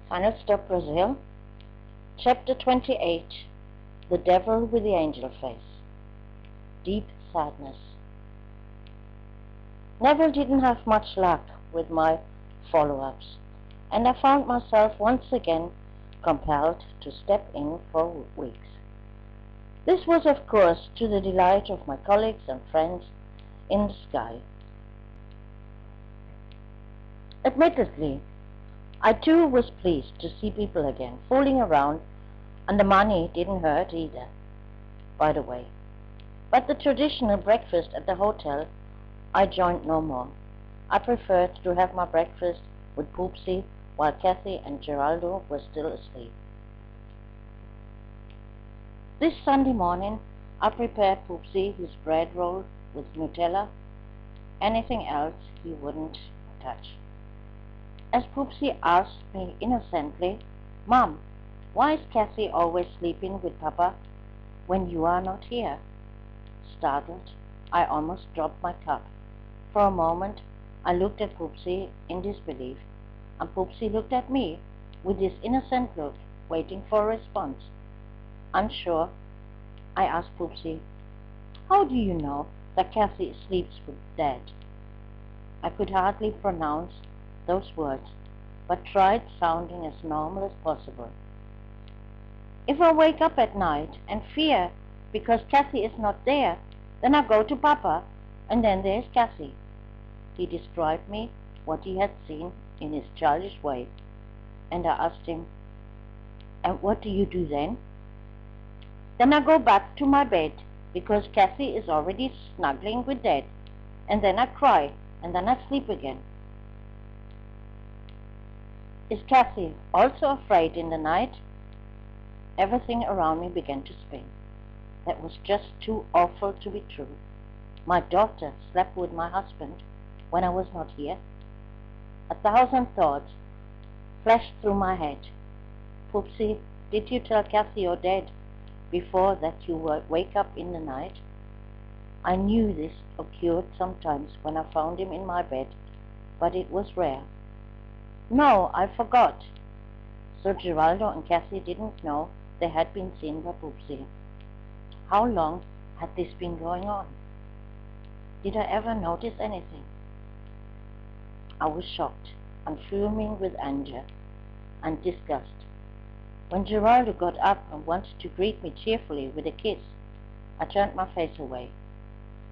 Final Stop Brasil, Chapter 28, The Devil with the Angel Face. Deep Sadness. Neville didn't have much luck with my follow-ups, and I found myself once again compelled to step in for weeks. This was, of course, to the delight of my colleagues and friends in the sky. Admittedly, I too was pleased to see people again, fooling around, and the money didn't hurt either, by the way. But the traditional breakfast at the hotel, I joined no more. I preferred to have my breakfast with Poopsie while Kathy and Geraldo were still asleep. This Sunday morning, I prepared Poopsie his bread roll with Nutella. Anything else he wouldn't touch. As Poopsie asked me innocently, "Mom, why is Kathy always sleeping with Papa when you are not here?" Startled, I almost dropped my cup. For a moment, I looked at Poopsie in disbelief, and Poopsie looked at me with this innocent look, waiting for a response. Unsure, I asked Poopsie, "How do you know that Kathy sleeps with Dad?" I could hardly pronounce those words, but tried sounding as normal as possible. "If I wake up at night and fear because Kathy is not there, then I go to Papa, and then there's Kathy." He described me what he had seen in his childish way, and I asked him, "And what do you do then?" "Then I go back to my bed because Kathy is already snuggling with Dad, and then I cry, and then I sleep again." "Is Kathy also afraid in the night?" Everything around me began to spin. That was just too awful to be true. My daughter slept with my husband when I was not here. 1,000 thoughts flashed through my head. "Poopsie, did you tell Kathy or Dad before that you wake up in the night?" I knew this occurred sometimes when I found him in my bed, but it was rare. "No, I forgot." So Geraldo and Kathy didn't know they had been seen by Poopsie. How long had this been going on? Did I ever notice anything? I was shocked and fuming with anger and disgust. When Geraldo got up and wanted to greet me cheerfully with a kiss, I turned my face away.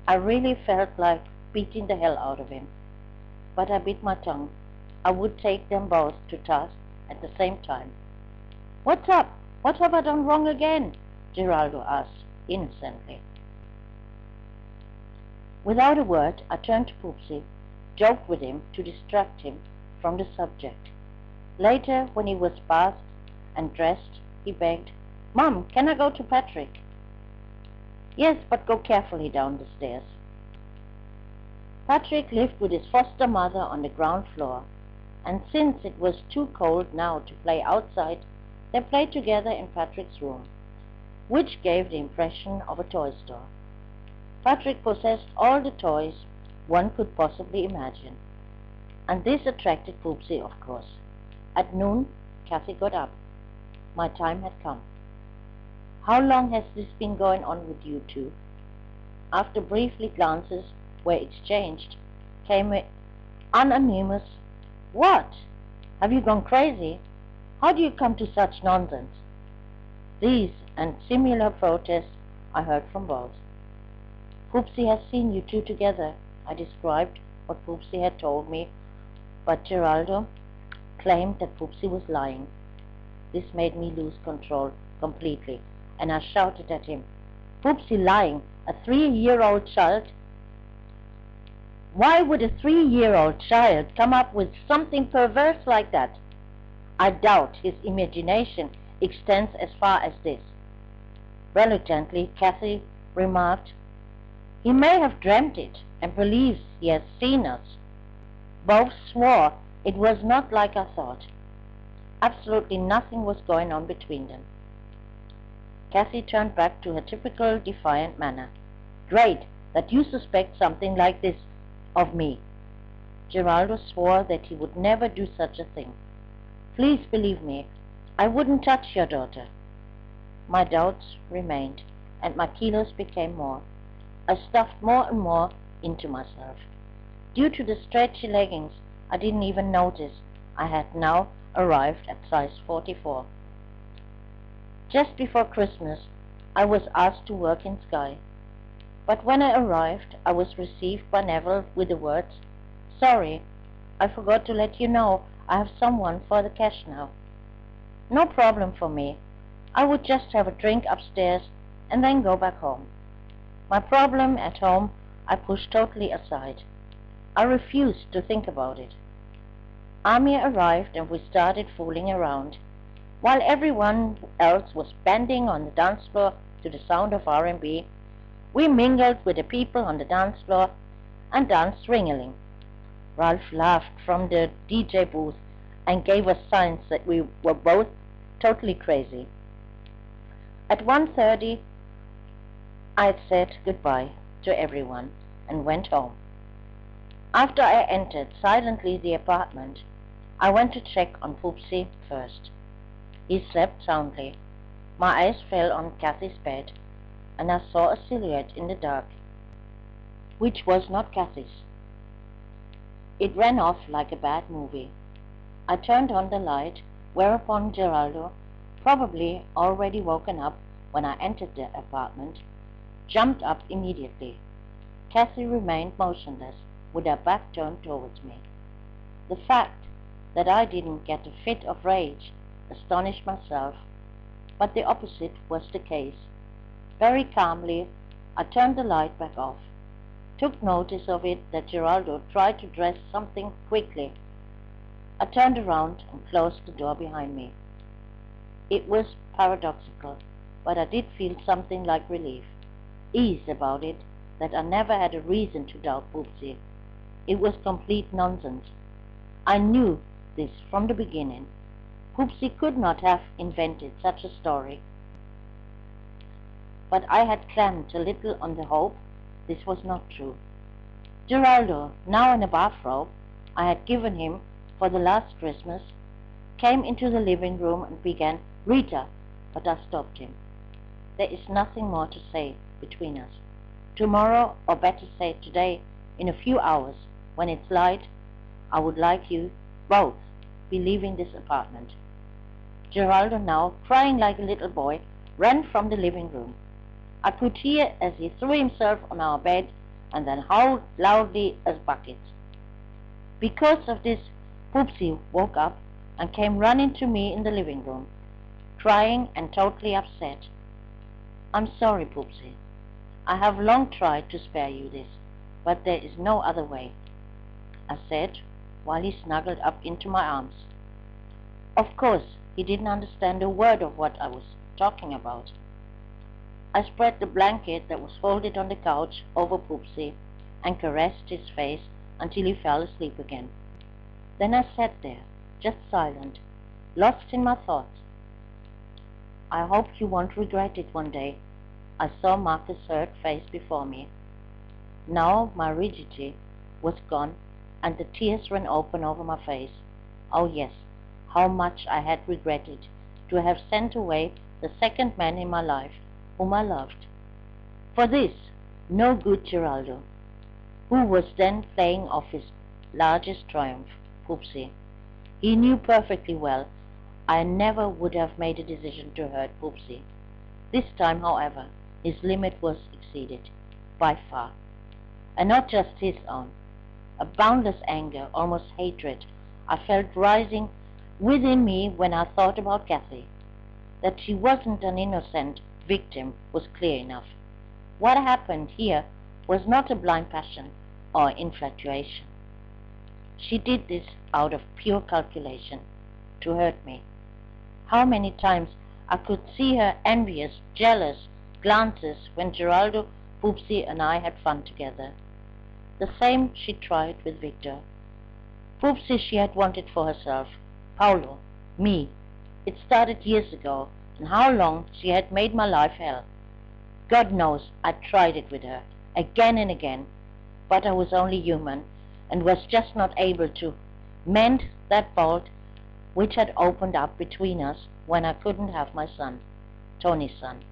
I really felt like beating the hell out of him, but I bit my tongue. I would take them both to task at the same time. "What's up? What have I done wrong again?" Geraldo asked innocently. Without a word, I turned to Poopsie, joked with him to distract him from the subject. Later, when he was bathed and dressed, he begged, "Mom, can I go to Patrick?" "Yes, but go carefully down the stairs." Patrick lived with his foster mother on the ground floor, and since it was too cold now to play outside, they played together in Patrick's room, which gave the impression of a toy store. Patrick possessed all the toys one could possibly imagine, and this attracted Poopsie, of course. At noon, Kathy got up. My time had come. "How long has this been going on with you two?" After briefly glances were exchanged, came an unanimous, "What? Have you gone crazy? How do you come to such nonsense?" These and similar protests I heard from both. "Poopsie has seen you two together." I described what Poopsie had told me, but Geraldo claimed that Poopsie was lying. This made me lose control completely, and I shouted at him, "Poopsie lying? A 3-year-old child? Why would a 3-year-old child come up with something perverse like that? I doubt his imagination extends as far as this." Reluctantly, Kathy remarked, "He may have dreamt it and believes he has seen us." Both swore it was not like I thought. Absolutely nothing was going on between them. Kathy turned back to her typical defiant manner. "Great that you suspect something like this of me." Geraldo swore that he would never do such a thing. Please believe me, I wouldn't touch your daughter. My doubts remained, and my kilos became more. I stuffed more and more into myself. Due to the stretchy leggings, I didn't even notice I had now arrived at size 44. Just before Christmas, I was asked to work in Sky. But when I arrived, I was received by Neville with the words, "Sorry, I forgot to let you know I have someone for the cash now." No problem for me. I would just have a drink upstairs and then go back home. My problem at home I pushed totally aside. I refused to think about it. Amir arrived and we started fooling around. While everyone else was bending on the dance floor to the sound of R&B, we mingled with the people on the dance floor and danced ring-a-ling. Ralph laughed from the DJ booth and gave us signs that we were both totally crazy. At 1:30, I had said goodbye to everyone and went home. After I entered silently the apartment, I went to check on Poopsie first. He slept soundly. My eyes fell on Kathy's bed, and I saw a silhouette in the dark, which was not Kathy's. It ran off like a bad movie. I turned on the light, whereupon Geraldo, probably already woken up when I entered the apartment, jumped up immediately. Kathy remained motionless, with her back turned towards me. The fact that I didn't get a fit of rage astonished myself, but the opposite was the case. Very calmly, I turned the light back off, took notice of it that Geraldo tried to dress something quickly. I turned around and closed the door behind me. It was paradoxical, but I did feel something like relief, ease about it, that I never had a reason to doubt Poopsie. It was complete nonsense. I knew this from the beginning. Poopsie could not have invented such a story. But I had clamped a little on the hope this was not true. Geraldo, now in a bathrobe I had given him for the last Christmas, came into the living room and began, "Rita," but I stopped him. "There is nothing more to say between us. Tomorrow, or better say today, in a few hours, when it's light, I would like you both be leaving this apartment." Geraldo, now crying like a little boy, ran from the living room. I could hear as he threw himself on our bed and then howled loudly as buckets. Because of this, Poopsie woke up and came running to me in the living room, crying and totally upset. "I'm sorry, Poopsie. I have long tried to spare you this, but there is no other way," I said, while he snuggled up into my arms. Of course, he didn't understand a word of what I was talking about. I spread the blanket that was folded on the couch over Poopsie and caressed his face until he fell asleep again. Then I sat there, just silent, lost in my thoughts. "I hope you won't regret it one day." I saw Marcus' hurt face before me. Now my rigidity was gone and the tears ran open over my face. Oh yes, how much I had regretted to have sent away the second man in my life whom I loved. For this, no good Geraldo, who was then playing off his largest triumph, Poopsie. He knew perfectly well I never would have made a decision to hurt Poopsie. This time, however, his limit was exceeded, by far. And not just his own. A boundless anger, almost hatred, I felt rising within me when I thought about Kathy. That she wasn't an innocent victim was clear enough. What happened here was not a blind passion or infatuation. She did this out of pure calculation, to hurt me. How many times I could see her envious, jealous glances when Geraldo, Poopsie and I had fun together. The same she tried with Victor. Poopsie she had wanted for herself, Paulo, me. It started years ago, and how long she had made my life hell. God knows I tried it with her, again and again, but I was only human, and was just not able to mend that bolt which had opened up between us when I couldn't have my son, Tony's son,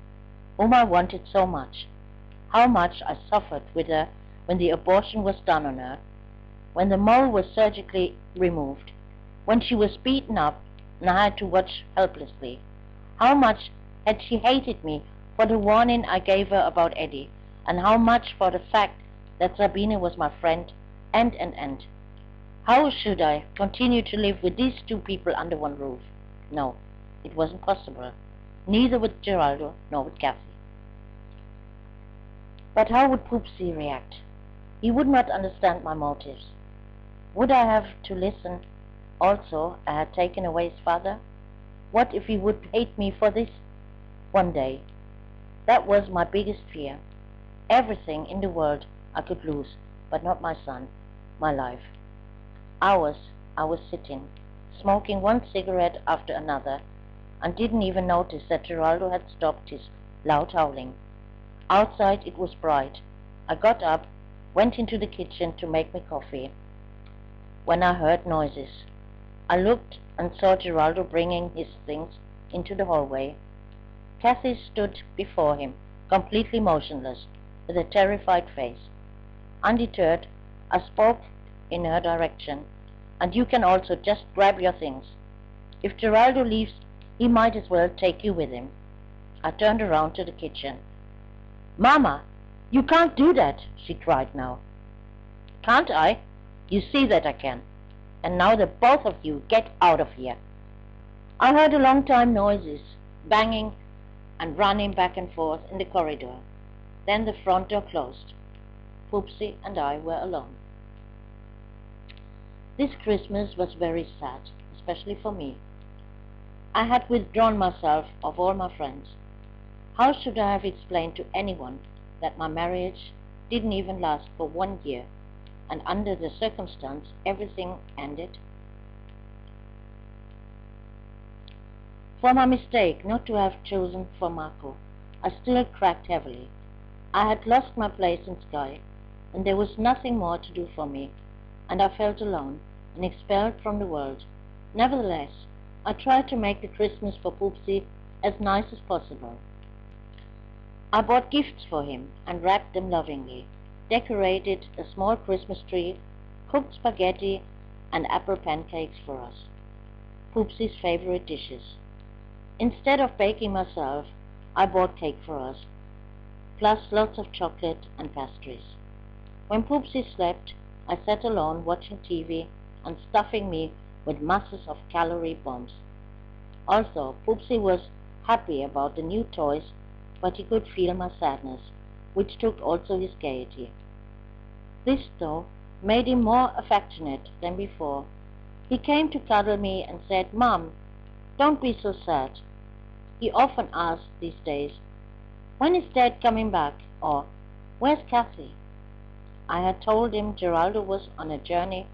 whom I wanted so much. How much I suffered with her when the abortion was done on her, when the mole was surgically removed, when she was beaten up and I had to watch helplessly. How much had she hated me for the warning I gave her about Eddie, and how much for the fact that Sabine was my friend, and. How should I continue to live with these two people under one roof? No, it wasn't possible, neither with Geraldo nor with Kathy. But how would Poopsie react? He would not understand my motives. Would I have to listen also I had taken away his father? What if he would hate me for this? One day. That was my biggest fear. Everything in the world I could lose, but not my son, my life. Hours I was sitting, smoking one cigarette after another, and didn't even notice that Geraldo had stopped his loud howling. Outside it was bright. I got up, went into the kitchen to make me coffee, when I heard noises. I looked and saw Geraldo bringing his things into the hallway. Kathy stood before him, completely motionless, with a terrified face. Undeterred, I spoke in her direction, and you can also just grab your things. If Geraldo leaves, he might as well take you with him. I turned around to the kitchen. Mama, you can't do that, she cried now. Can't I? You see that I can. And now the both of you get out of here. I heard a long time noises, banging and running back and forth in the corridor. Then the front door closed. Poopsie and I were alone. This Christmas was very sad, especially for me. I had withdrawn myself of all my friends. How should I have explained to anyone that my marriage didn't even last for 1 year, and under the circumstance everything ended? For my mistake not to have chosen for Marco, I still cracked heavily. I had lost my place in Sky, and there was nothing more to do for me, and I felt alone and expelled from the world. Nevertheless, I tried to make the Christmas for Poopsie as nice as possible. I bought gifts for him and wrapped them lovingly, decorated a small Christmas tree, cooked spaghetti and apple pancakes for us, Poopsie's favorite dishes. Instead of baking myself, I bought cake for us, plus lots of chocolate and pastries. When Poopsie slept, I sat alone watching TV and stuffing me with masses of calorie bombs. Also, Poopsie was happy about the new toys, but he could feel my sadness, which took also his gaiety. This, though, made him more affectionate than before. He came to cuddle me and said, "Mom, don't be so sad." He often asked these days, "When is Dad coming back?" or "Where's Kathy?" I had told him Geraldo was on a journey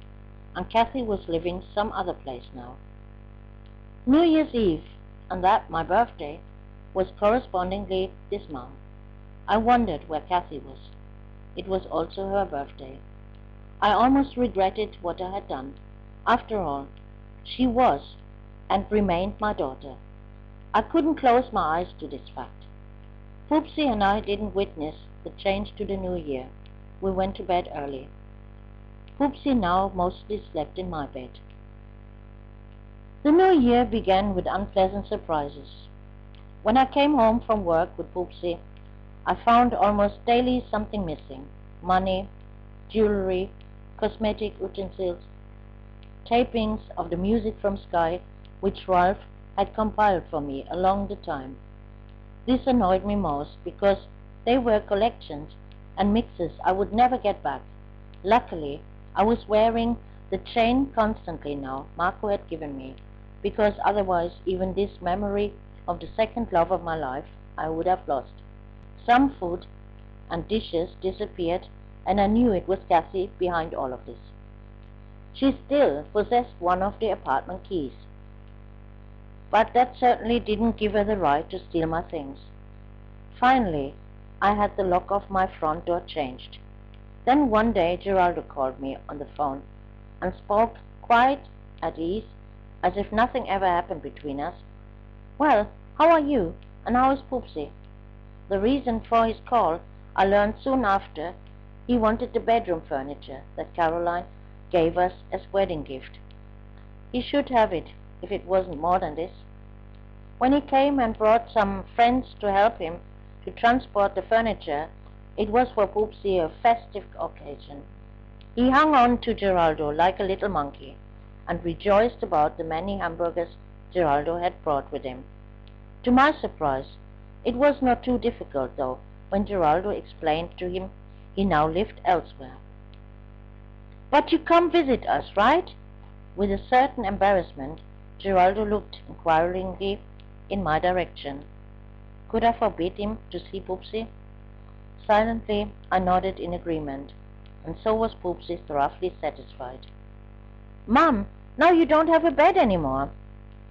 and Kathy was living some other place now. New Year's Eve, and that my birthday, was correspondingly this month. I wondered where Kathy was. It was also her birthday. I almost regretted what I had done. After all, she was and remained my daughter. I couldn't close my eyes to this fact. Poopsie and I didn't witness the change to the new year. We went to bed early. Poopsie now mostly slept in my bed. The new year began with unpleasant surprises. When I came home from work with Poopsie, I found almost daily something missing: money, jewelry, cosmetic utensils, tapings of the music from Sky, which Ralph had compiled for me along the time. This annoyed me most because they were collections and mixes I would never get back. Luckily, I was wearing the chain constantly now Marco had given me, because otherwise even this memory of the second love of my life I would have lost. Some food and dishes disappeared, and I knew it was Cassie behind all of this. She still possessed one of the apartment keys, but that certainly didn't give her the right to steal my things. Finally, I had the lock of my front door changed. Then one day Geraldo called me on the phone and spoke quite at ease as if nothing ever happened between us. "Well, how are you? And how is Poopsie?" The reason for his call I learned soon after. He wanted the bedroom furniture that Caroline gave us as wedding gift. He should have it, if it wasn't more than this. When he came and brought some friends to help him to transport the furniture, it was for Poopsie a festive occasion. He hung on to Geraldo like a little monkey, and rejoiced about the many hamburgers Geraldo had brought with him. To my surprise, it was not too difficult, though, when Geraldo explained to him he now lived elsewhere. "But you come visit us, right?" With a certain embarrassment, Geraldo looked inquiringly in my direction. Could I forbid him to see Poopsie? Silently, I nodded in agreement, and so was Poopsie thoroughly satisfied. "Mom, now you don't have a bed anymore,"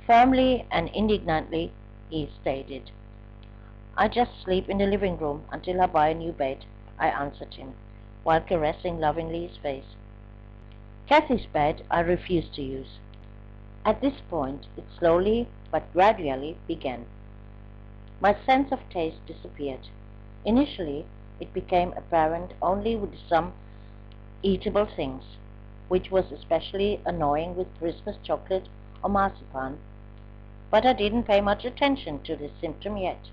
firmly and indignantly he stated. "I just sleep in the living room until I buy a new bed," I answered him, while caressing lovingly his face. Kathy's bed I refused to use. At this point, it slowly but gradually began. My sense of taste disappeared. Initially, it became apparent only with some eatable things, which was especially annoying with Christmas chocolate or marzipan, but I didn't pay much attention to this symptom yet.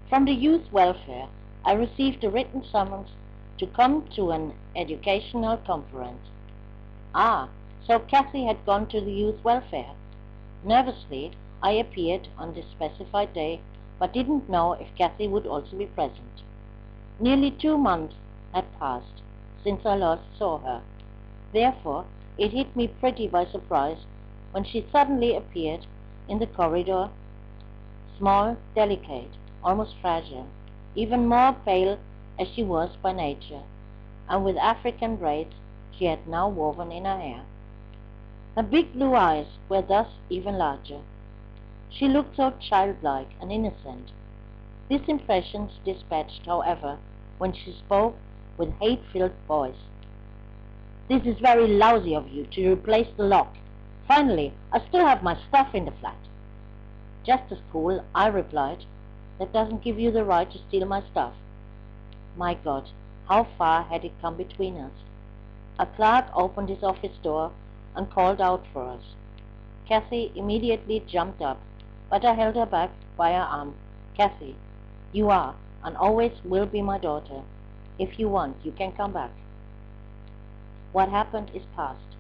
From the youth welfare, I received a written summons to come to an educational conference. Ah, so Kathy had gone to the youth welfare. Nervously, I appeared on the specified day, but didn't know if Kathy would also be present. Nearly 2 months had passed since I last saw her. Therefore, it hit me pretty by surprise when she suddenly appeared in the corridor, small, delicate, almost fragile, even more pale as she was by nature, and with African braids she had now woven in her hair. Her big blue eyes were thus even larger. She looked so childlike and innocent. These impressions dispatched, however, when she spoke with hate-filled voice. "This is very lousy of you to replace the lock. Finally, I still have my stuff in the flat." "Just as cool," I replied. "That doesn't give you the right to steal my stuff." My God, how far had it come between us? A clerk opened his office door and called out for us. Kathy immediately jumped up, but I held her back by her arm. "Kathy, you are and always will be my daughter. If you want, you can come back. What happened is past."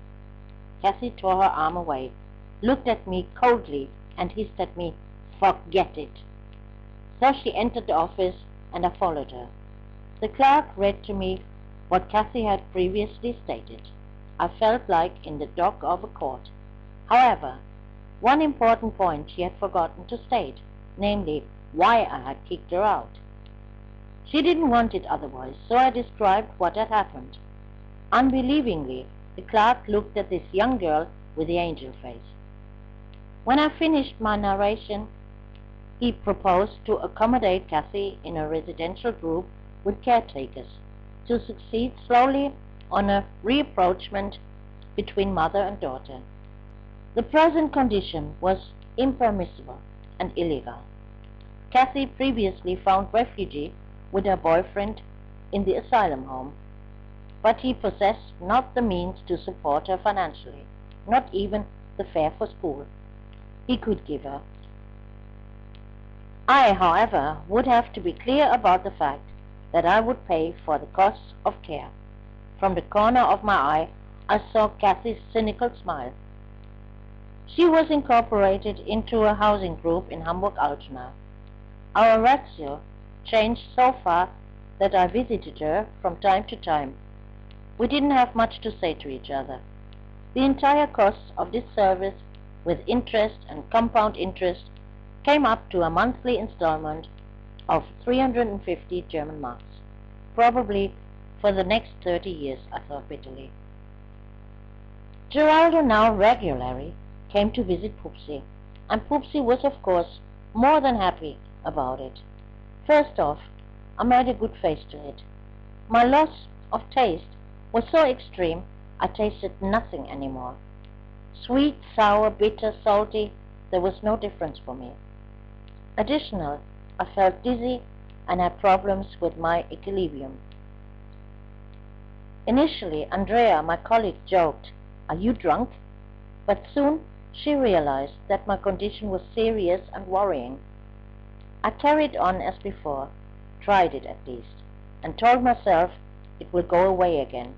Kathy tore her arm away, looked at me coldly, and hissed at me, "Forget it." So she entered the office, and I followed her. The clerk read to me what Kathy had previously stated. I felt like in the dock of a court. However, one important point she had forgotten to state, namely, why I had kicked her out. She didn't want it otherwise, so I described what had happened. Unbelievingly, the clerk looked at this young girl with the angel face. When I finished my narration, he proposed to accommodate Kathy in a residential group with caretakers, to succeed slowly on a rapprochement between mother and daughter. The present condition was impermissible and illegal. Kathy previously found refuge with her boyfriend in the asylum home, but he possessed not the means to support her financially, not even the fare for school he could give her. I, however, would have to be clear about the fact that I would pay for the costs of care. From the corner of my eye, I saw Kathy's cynical smile. She was incorporated into a housing group in Hamburg-Altona. Our ratio changed so far that I visited her from time to time. We didn't have much to say to each other. The entire cost of this service, with interest and compound interest, came up to a monthly installment of 350 German marks. Probably for the next 30 years, I thought bitterly. Geraldo now regularly came to visit Poopsie, and Poopsie was, of course, more than happy about it. First off, I made a good face to it. My loss of taste was so extreme, I tasted nothing anymore. Sweet, sour, bitter, salty, there was no difference for me. Additional, I felt dizzy and had problems with my equilibrium. Initially, Andrea, my colleague, joked, "Are you drunk?" But soon she realized that my condition was serious and worrying. I carried on as before, tried it at least, and told myself it will go away again.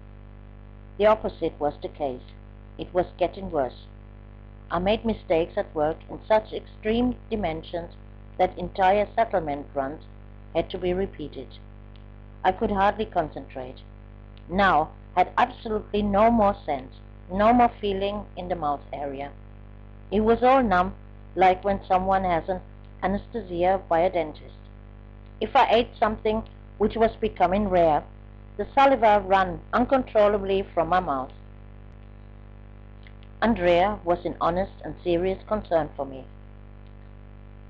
The opposite was the case. It was getting worse. I made mistakes at work in such extreme dimensions that entire settlement runs had to be repeated. I could hardly concentrate. Now had absolutely no more sense, no more feeling in the mouth area. It was all numb, like when someone has an anesthesia by a dentist. If I ate something which was becoming rare, the saliva ran uncontrollably from my mouth. Andrea was in honest and serious concern for me.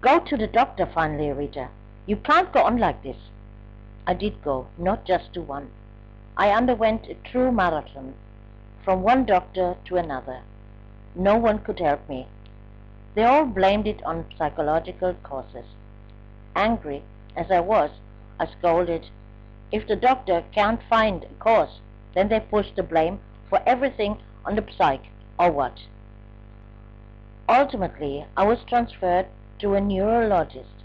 "Go to the doctor finally, Rita. You can't go on like this." I did go, not just to one. I underwent a true marathon, from one doctor to another. No one could help me. They all blamed it on psychological causes. Angry as I was, I scolded, "If the doctor can't find a cause, then they push the blame for everything on the psych, or what?" Ultimately, I was transferred to a neurologist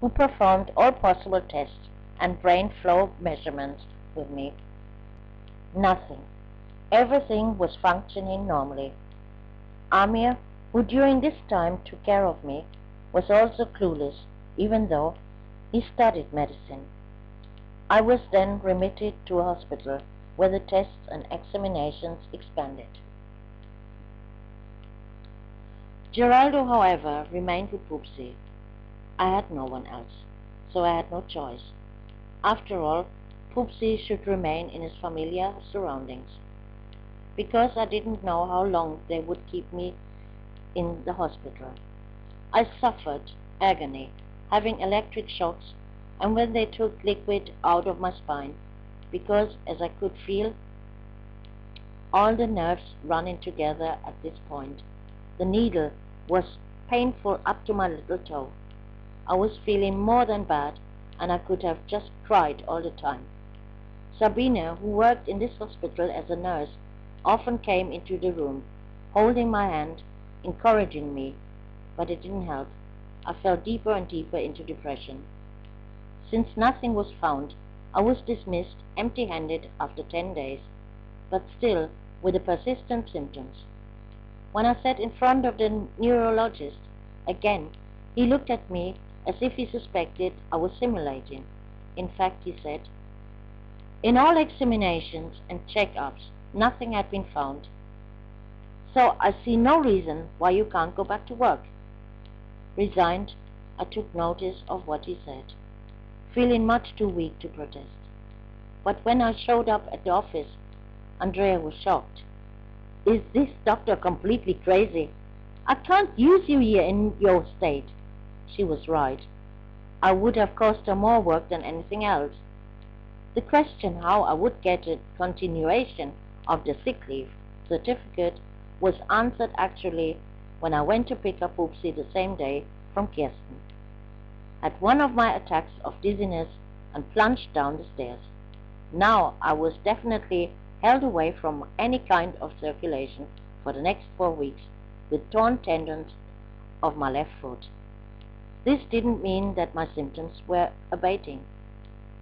who performed all possible tests and brain flow measurements with me. Nothing. Everything was functioning normally. Amir, who during this time took care of me, was also clueless, even though he studied medicine. I was then remitted to a hospital where the tests and examinations expanded. Geraldo, however, remained with Poopsie. I had no one else, so I had no choice. After all, Poopsie should remain in his familiar surroundings. Because I didn't know how long they would keep me in the hospital, I suffered agony, having electric shocks, and when they took liquid out of my spine, because, as I could feel all the nerves running together at this point, the needle was painful up to my little toe. I was feeling more than bad, and I could have just cried all the time. Sabine, who worked in this hospital as a nurse, often came into the room, holding my hand, encouraging me, but it didn't help. I fell deeper and deeper into depression. Since nothing was found, I was dismissed empty-handed after 10 days, but still with the persistent symptoms. When I sat in front of the neurologist again, he looked at me as if he suspected I was simulating. In fact, he said, "In all examinations and check-ups, nothing had been found. So I see no reason why you can't go back to work." Resigned, I took notice of what he said, feeling much too weak to protest. But when I showed up at the office, Andrea was shocked. "Is this doctor completely crazy? I can't use you here in your state." She was right. I would have cost her more work than anything else. The question how I would get a continuation of the sick leave certificate was answered actually when I went to pick up Poopsie the same day from Kirsten. Had one of my attacks of dizziness and plunged down the stairs. Now I was definitely held away from any kind of circulation for the next 4 weeks with torn tendons of my left foot. This didn't mean that my symptoms were abating.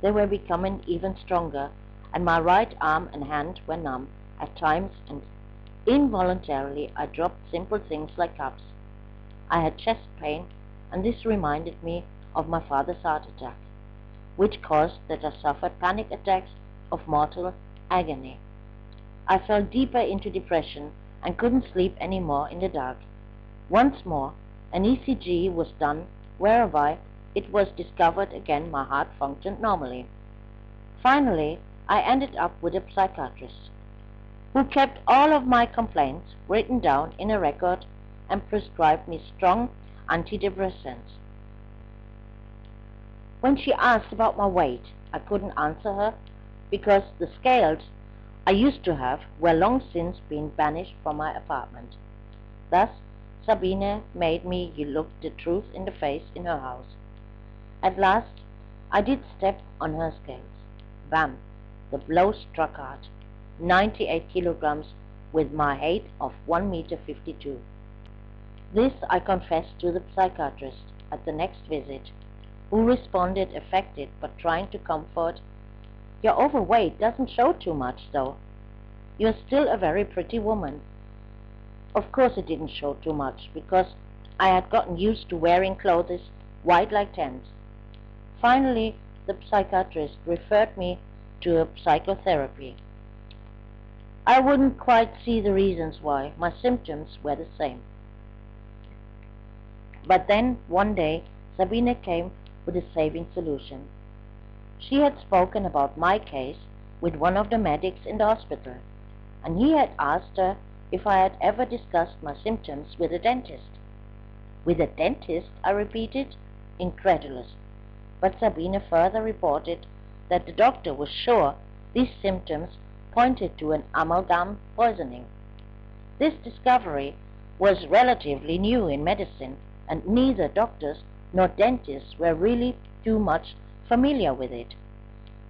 They were becoming even stronger, and my right arm and hand were numb at times, and involuntarily I dropped simple things like cups. I had chest pain, and this reminded me of my father's heart attack, which caused that I suffered panic attacks of mortal agony. I fell deeper into depression and couldn't sleep any more in the dark. Once more, an ECG was done, whereby it was discovered again my heart functioned normally. Finally, I ended up with a psychiatrist, who kept all of my complaints written down in a record and prescribed me strong antidepressants. When she asked about my weight, I couldn't answer her because the scales I used to have were long since been banished from my apartment. Thus, Sabine made me look the truth in the face in her house. At last, I did step on her scales. Bam! The blow struck hard. 98 kilograms with my height of 1 meter 52. This I confessed to the psychiatrist at the next visit, who responded affected but trying to comfort. Your overweight doesn't show too much, though. You're still a very pretty woman. Of course it didn't show too much, because I had gotten used to wearing clothes white like tents. Finally, the psychiatrist referred me to a psychotherapy. I wouldn't quite see the reasons why. My symptoms were the same. But then, one day, Sabine came with a saving solution. She had spoken about my case with one of the medics in the hospital, and he had asked her if I had ever discussed my symptoms with a dentist. With a dentist? I repeated, incredulous. But Sabine further reported that the doctor was sure these symptoms pointed to an amalgam poisoning. This discovery was relatively new in medicine, and neither doctors nor dentists were really too much familiar with it.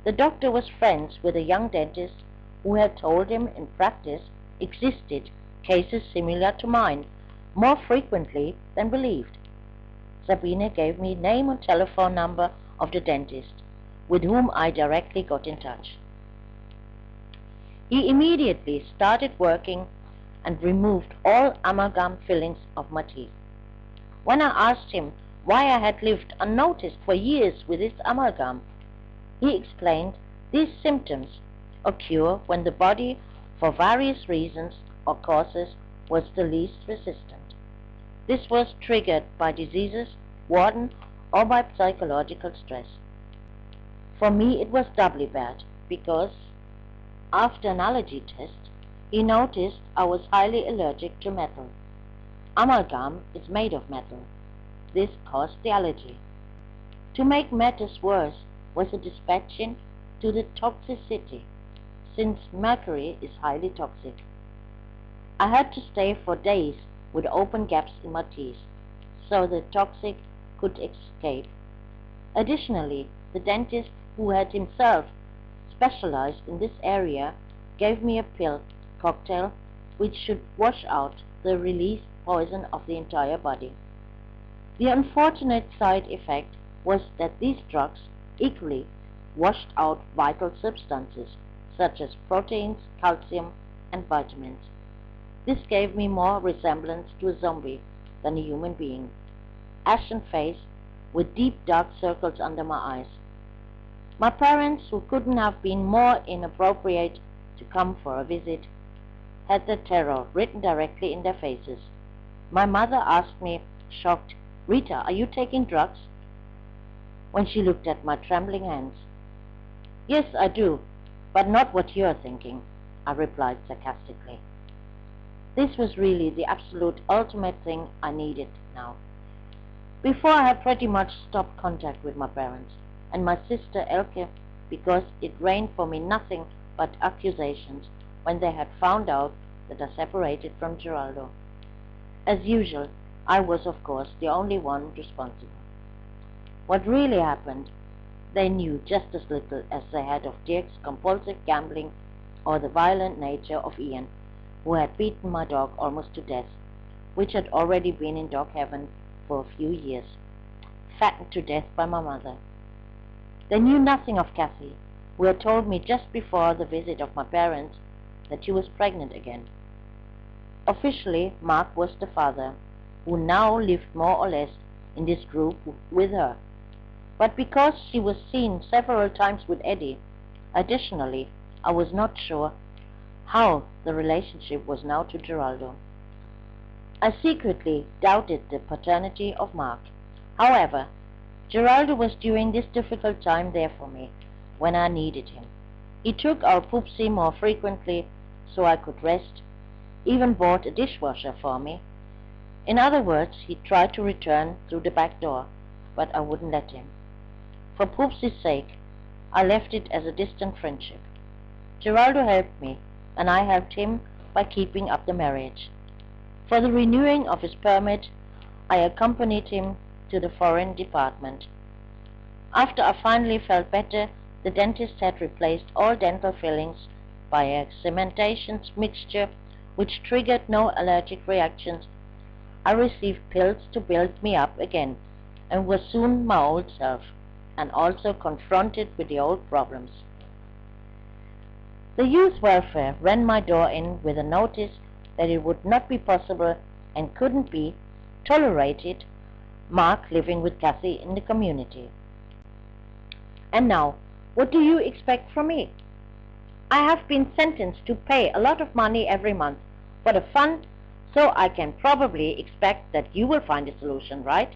The doctor was friends with a young dentist who had told him in practice existed cases similar to mine, more frequently than believed. Sabine gave me name and telephone number of the dentist, with whom I directly got in touch. He immediately started working and removed all amalgam fillings of my teeth. When I asked him why I had lived unnoticed for years with this amalgam, he explained these symptoms occur when the body, for various reasons or causes, was the least resistant. This was triggered by diseases, warden, or by psychological stress. For me it was doubly bad, because after an allergy test, he noticed I was highly allergic to metal. Amalgam is made of metal. This caused the allergy. To make matters worse was a dispatching to the toxicity, since mercury is highly toxic. I had to stay for days with open gaps in my teeth, so the toxic could escape. Additionally, the dentist, who had himself specialized in this area, gave me a pill cocktail which should wash out the released poison of the entire body. The unfortunate side effect was that these drugs equally washed out vital substances such as proteins, calcium, and vitamins. This gave me more resemblance to a zombie than a human being. Ashen face with deep dark circles under my eyes. My parents, who couldn't have been more inappropriate to come for a visit, had the terror written directly in their faces. My mother asked me, shocked, "Rita, are you taking drugs?" when she looked at my trembling hands. "Yes, I do, but not what you're thinking," I replied sarcastically. This was really the absolute ultimate thing I needed now. Before, I had pretty much stopped contact with my parents and my sister Elke, because it rained for me nothing but accusations when they had found out that I separated from Geraldo. As usual, I was of course the only one responsible. What really happened, they knew just as little as they had of Dirk's compulsive gambling or the violent nature of Ian, who had beaten my dog almost to death, which had already been in dog heaven for a few years, fattened to death by my mother. They knew nothing of Kathy, who had told me just before the visit of my parents that she was pregnant again. Officially, Mark was the father, who now lived more or less in this group with her. But because she was seen several times with Eddie, additionally, I was not sure how the relationship was now to Geraldo. I secretly doubted the paternity of Mark. However, Geraldo was during this difficult time there for me when I needed him. He took our Poopsie more frequently so I could rest, even bought a dishwasher for me. In other words, he tried to return through the back door, but I wouldn't let him. For Poopsie's sake, I left it as a distant friendship. Geraldo helped me, and I helped him by keeping up the marriage. For the renewing of his permit, I accompanied him to the foreign department. After I finally felt better, the dentist had replaced all dental fillings by a cementation mixture which triggered no allergic reactions. I received pills to build me up again, and was soon my old self, and also confronted with the old problems. The youth welfare ran my door in with a notice that it would not be possible and couldn't be tolerated Mark living with Kathy in the community. And now, what do you expect from me? I have been sentenced to pay a lot of money every month for the fun, so I can probably expect that you will find a solution, right?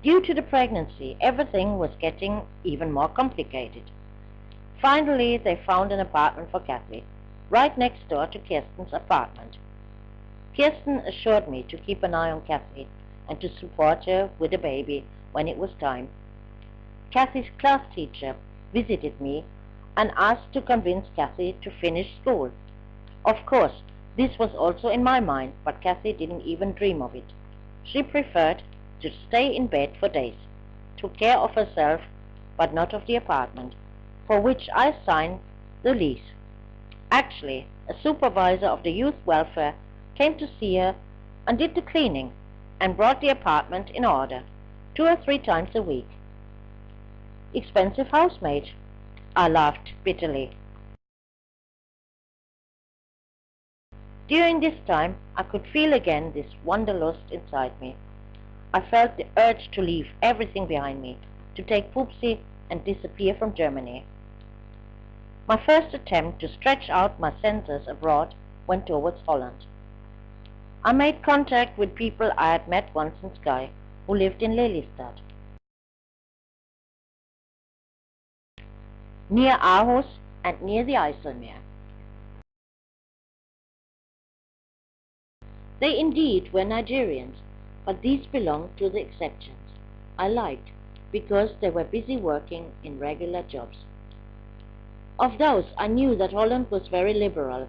Due to the pregnancy, everything was getting even more complicated. Finally, they found an apartment for Kathy, right next door to Kirsten's apartment. Kirsten assured me to keep an eye on Kathy and to support her with the baby when it was time. Kathy's class teacher visited me and asked to convince Kathy to finish school. Of course, this was also in my mind, but Kathy didn't even dream of it. She preferred to stay in bed for days, took care of herself, but not of the apartment, for which I signed the lease. Actually, a supervisor of the youth welfare came to see her and did the cleaning and brought the apartment in order 2 or 3 times a week. Expensive housemaid, I laughed bitterly. During this time, I could feel again this wanderlust inside me. I felt the urge to leave everything behind me, to take Poopsie and disappear from Germany. My first attempt to stretch out my senses abroad went towards Holland. I made contact with people I had met once in Skye, who lived in Lelystad, near Aarhus and near the IJsselmeer. They indeed were Nigerians, but these belonged to the exceptions I liked, because they were busy working in regular jobs. Of those, I knew that Holland was very liberal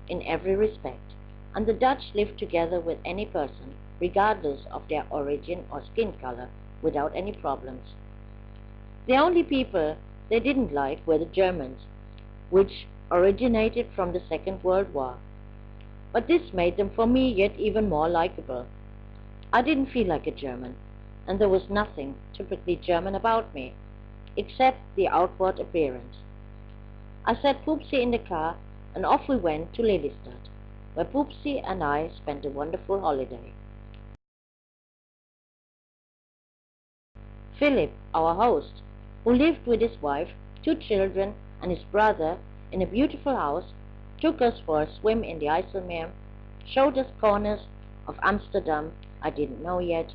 in every respect, and the Dutch lived together with any person, regardless of their origin or skin color, without any problems. The only people they didn't like were the Germans, which originated from the Second World War. But this made them for me yet even more likable. I didn't feel like a German, and there was nothing typically German about me, except the outward appearance. I set Poopsie in the car, and off we went to Lelystad, where Poopsie and I spent a wonderful holiday. Philip, our host, who lived with his wife, 2 children, and his brother in a beautiful house, took us for a swim in the IJsselmeer, showed us corners of Amsterdam I didn't know yet,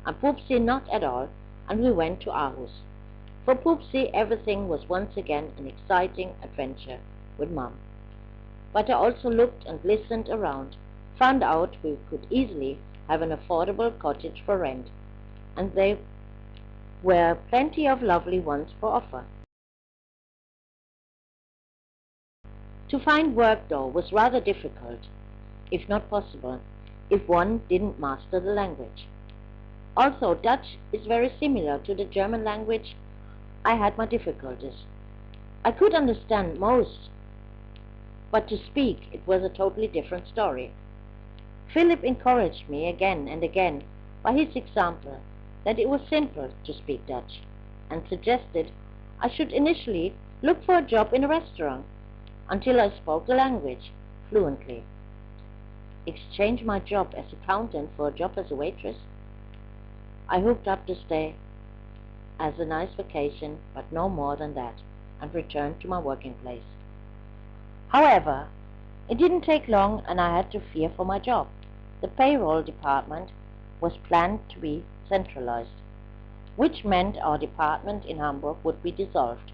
and Poopsie not at all, and we went to Aarhus. For Poopsie, everything was once again an exciting adventure with Mum. But I also looked and listened around, found out we could easily have an affordable cottage for rent, and there were plenty of lovely ones for offer. To find work, though, was rather difficult, if not possible, if one didn't master the language. Also, Dutch is very similar to the German language. I had my difficulties. I could understand most, but to speak it was a totally different story. Philip encouraged me again and again by his example that it was simple to speak Dutch, and suggested I should initially look for a job in a restaurant until I spoke the language fluently. Exchange my job as accountant for a job as a waitress? I hooked up to stay as a nice vacation, but no more than that, and returned to my working place. However, it didn't take long, and I had to fear for my job. The payroll department was planned to be centralized, which meant our department in Hamburg would be dissolved.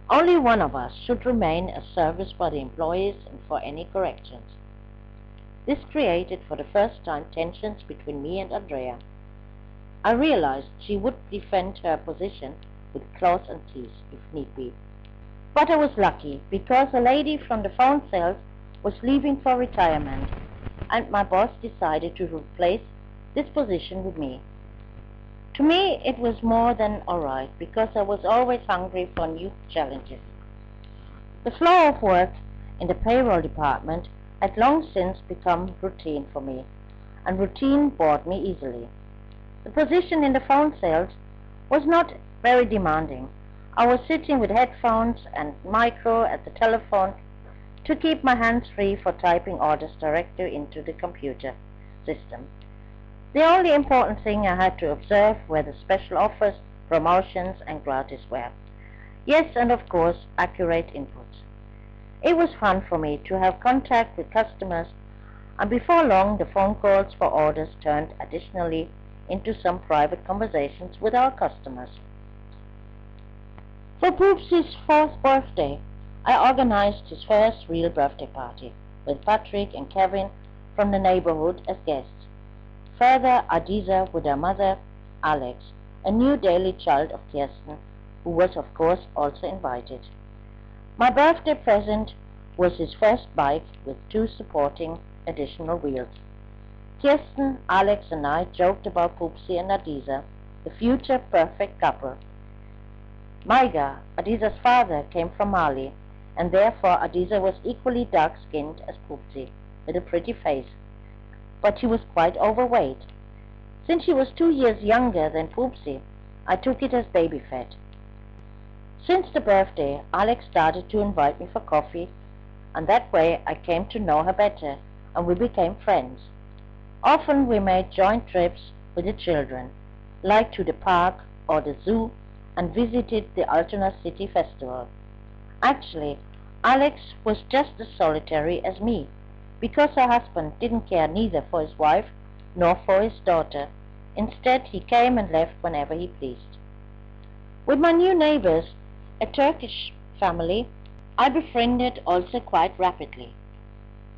Only one of us should remain as service for the employees and for any corrections. This created for the first time tensions between me and Andrea. I realized she would defend her position with claws and teeth if need be. But I was lucky, because a lady from the phone sales was leaving for retirement, and my boss decided to replace this position with me. To me, it was more than alright, because I was always hungry for new challenges. The flow of work in the payroll department had long since become routine for me, and routine bored me easily. The position in the phone sales was not very demanding. I was sitting with headphones and micro at the telephone to keep my hands free for typing orders directly into the computer system. The only important thing I had to observe were the special offers, promotions, and gratisware. Yes, and of course, accurate inputs. It was fun for me to have contact with customers, and before long the phone calls for orders turned additionally into some private conversations with our customers. For Poopsy's 4th birthday, I organized his first real birthday party, with Patrick and Kevin from the neighborhood as guests. Further, Adiza with her mother, Alex, a new daily child of Kirsten, who was of course also invited. My birthday present was his first bike with 2 supporting additional wheels. Kirsten, Alex, and I joked about Poopsy and Adiza, the future perfect couple. Maiga, Adiza's father, came from Mali, and therefore Adiza was equally dark-skinned as Poopsy, with a pretty face, but she was quite overweight. Since she was 2 years younger than Poopsy, I took it as baby fat. Since the birthday, Alex started to invite me for coffee, and that way I came to know her better, and we became friends. Often we made joint trips with the children, like to the park or the zoo, and visited the Altona City Festival. Actually, Alex was just as solitary as me, because her husband didn't care neither for his wife nor for his daughter. Instead, he came and left whenever he pleased. With my new neighbors, a Turkish family, I befriended also quite rapidly.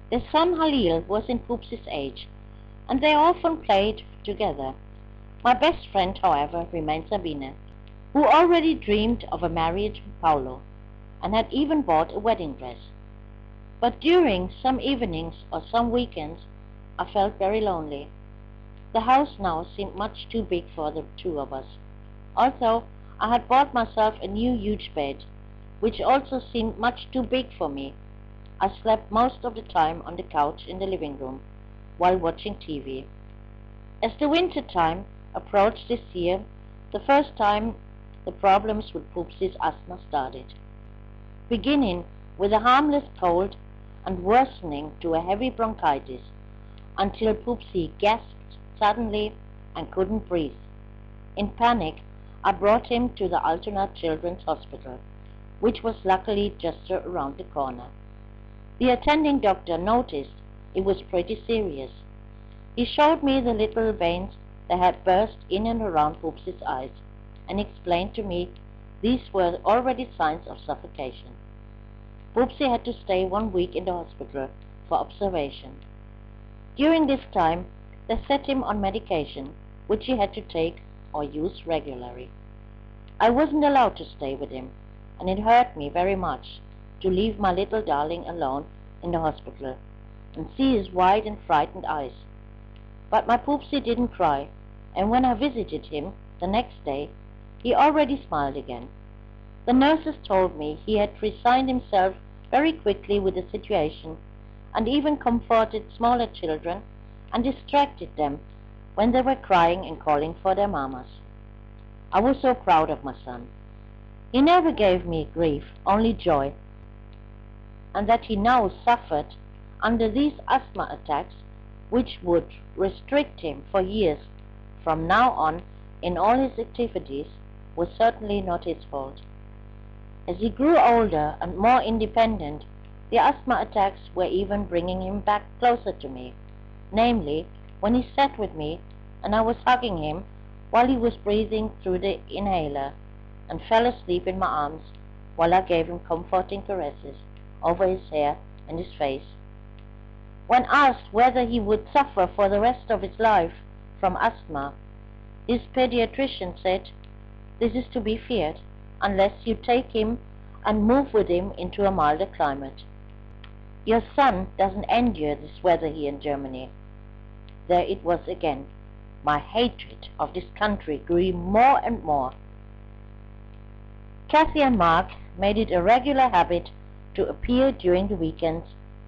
Their son Halil was in Poopsy's age, and they often played together. My best friend, however, remained Sabine, who already dreamed of a marriage with Paolo, and had even bought a wedding dress. But during some evenings or some weekends, I felt very lonely. The house now seemed much too big for the 2 of us. Also, I had bought myself a new huge bed, which also seemed much too big for me. I slept most of the time on the couch in the living room, while watching TV. As the winter time approached this year, the first time the problems with Poopsy's asthma started, beginning with a harmless cold and worsening to a heavy bronchitis, until Poopsy gasped suddenly and couldn't breathe. In panic, I brought him to the Altona Children's Hospital, which was luckily just around the corner. The attending doctor noticed it was pretty serious. He showed me the little veins that had burst in and around Poopsy's eyes, and explained to me these were already signs of suffocation. Poopsy had to stay 1 week in the hospital for observation. During this time, they set him on medication, which he had to take or use regularly. I wasn't allowed to stay with him, and it hurt me very much to leave my little darling alone in the hospital and see his wide and frightened eyes. But my Poopsy didn't cry, and when I visited him the next day, he already smiled again. The nurses told me he had resigned himself very quickly with the situation, and even comforted smaller children and distracted them when they were crying and calling for their mamas. I was so proud of my son. He never gave me grief, only joy, and that he now suffered under these asthma attacks, which would restrict him for years from now on in all his activities, was certainly not his fault. As he grew older and more independent, the asthma attacks were even bringing him back closer to me, namely, when he sat with me and I was hugging him while he was breathing through the inhaler, and fell asleep in my arms while I gave him comforting caresses over his hair and his face. When asked whether he would suffer for the rest of his life from asthma, his pediatrician said, "This is to be feared, unless you take him and move with him into a milder climate." Your son doesn't endure this weather here in Germany. There it was again. My hatred of this country grew more and more. Kathy and Mark made it a regular habit to appear during the weekends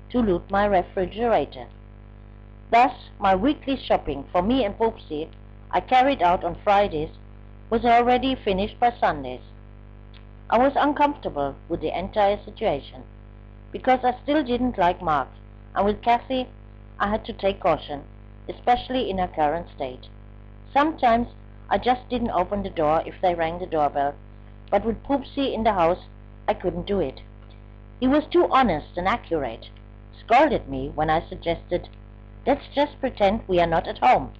to loot my refrigerator. Thus, my weekly shopping for me and Poopsie I carried out on Fridays was already finished by Sundays. I was uncomfortable with the entire situation, because I still didn't like Mark, and with Kathy I had to take caution, especially in her current state. Sometimes I just didn't open the door if they rang the doorbell, but with Poopsie in the house I couldn't do it. He was too honest and accurate, scolded me when I suggested, "Let's just pretend we are not at home."